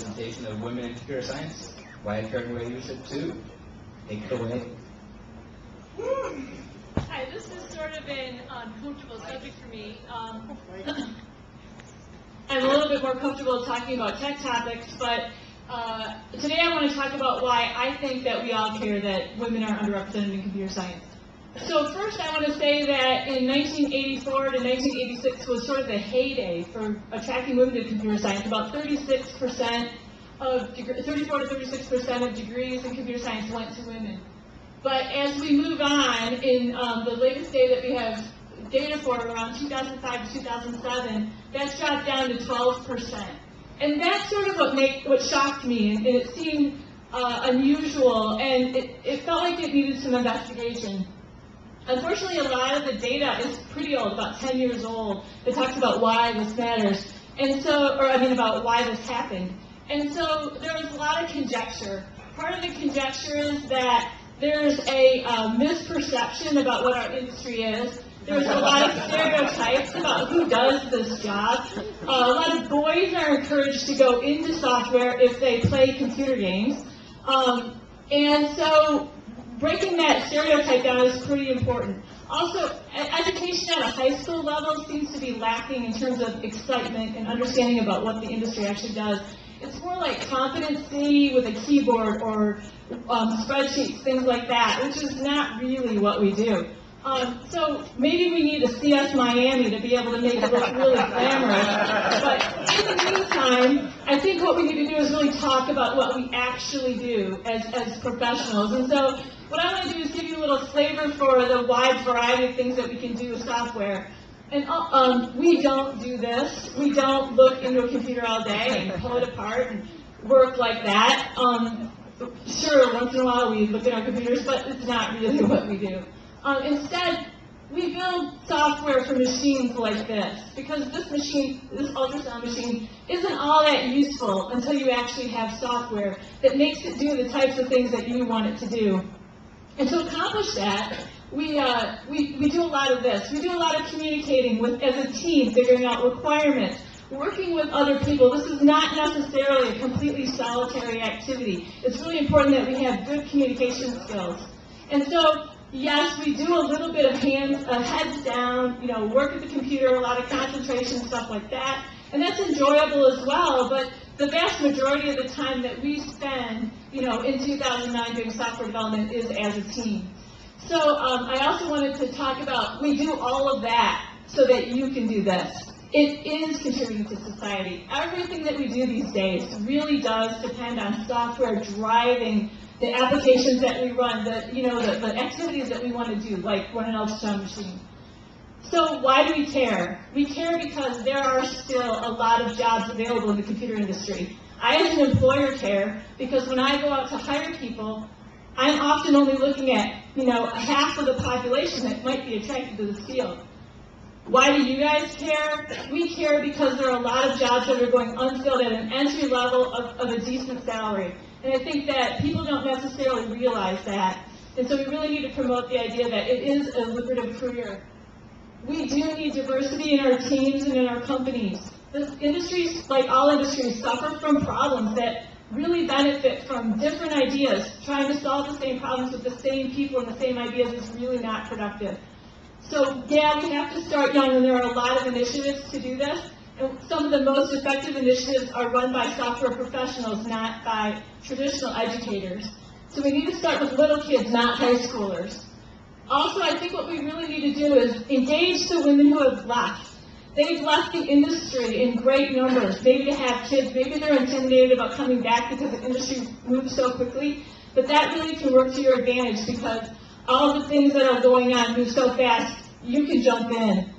representation of women in computer science. Why I feel the way you should too. Take it away. Hi, this is sort of an uncomfortable subject for me. I'm a little bit more comfortable talking about tech topics, but today I want to talk about why I think that we all care that women are underrepresented in computer science. So first I want to say that in 1984 to 1986 was sort of the heyday for attracting women to computer science. About 34 to 36% of degrees in computer science went to women. But as we move on, in the latest data that we have data for around 2005 to 2007, that's dropped down to 12%. And that's sort of what shocked me, and it seemed unusual, and it felt like it needed some investigation. Unfortunately, a lot of the data is pretty old, about 10 years old, that talks about why this matters, and so, about why this happened. And so there was a lot of conjecture. Part of the conjecture is that there's a misperception about what our industry is. There's a lot of stereotypes about who does this job. A lot of boys are encouraged to go into software if they play computer games. And so breaking that stereotype down is pretty important. Also, education at a high school level seems to be lacking in terms of excitement and understanding about what the industry actually does. It's more like competency with a keyboard or spreadsheets, things like that, which is not really what we do. So maybe we need a CS Miami to be able to make it look really glamorous. But in the meantime, I think what we need to do is really talk about what we actually do as professionals. And so what I want to do is give you a little flavor for the wide variety of things that we can do with software. And we don't do this. We don't look into a computer all day and pull it apart and work like that. Sure, once in a while we look at our computers, but it's not really what we do. Instead, we build software for machines like this, because this ultrasound machine, isn't all that useful until you actually have software that makes it do the types of things that you want it to do. And to accomplish that, we do a lot of this. We do a lot of communicating as a team, figuring out requirements, working with other people. This is not necessarily a completely solitary activity. It's really important that we have good communication skills. And so, yes, we do a little bit of heads down, work at the computer, a lot of concentration, stuff like that. And that's enjoyable as well, but the vast majority of the time that we spend, in 2009 doing software development is as a team. So I also wanted to talk about, we do all of that so that you can do this. It is contributing to society. Everything that we do these days really does depend on software driving the applications that we run, the activities that we want to do, like run an ultrasound machine. So why do we care? We care because there are still a lot of jobs available in the computer industry. I, as an employer, care because when I go out to hire people, I'm often only looking at, half of the population that might be attracted to this field. Why do you guys care? We care because there are a lot of jobs that are going unfilled at an entry level of a decent salary. And I think that people don't necessarily realize that. And so we really need to promote the idea that it is a lucrative career. We do need diversity in our teams and in our companies. This industry, like all industries, suffer from problems that really benefit from different ideas. Trying to solve the same problems with the same people and the same ideas is really not productive. So yeah, we have to start young, and there are a lot of initiatives to do this. And some of the most effective initiatives are run by software professionals, not by traditional educators. So we need to start with little kids, not high schoolers. Also, I think what we really need to do is engage the women who have left. They've left the industry in great numbers, maybe to have kids, maybe they're intimidated about coming back because the industry moves so quickly, but that really can work to your advantage because all the things that are going on move so fast, you can jump in.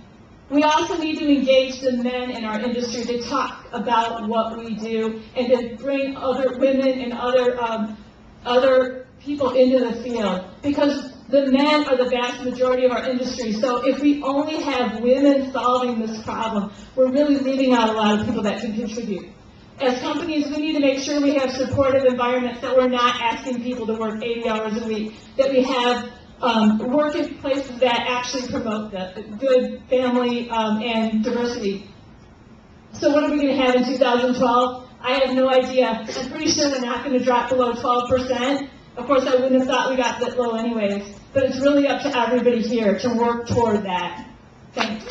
We also need to engage the men in our industry to talk about what we do and to bring other women and other people into the field, because the men are the vast majority of our industry. So if we only have women solving this problem, we're really leaving out a lot of people that can contribute. As companies, we need to make sure we have supportive environments, that we're not asking people to work 80 hours a week, that we have work in places that actually promote the good family and diversity. So what are we going to have in 2012? I have no idea. I'm pretty sure we're not going to drop below 12%. Of course, I wouldn't have thought we got that low anyways. But it's really up to everybody here to work toward that. Thanks.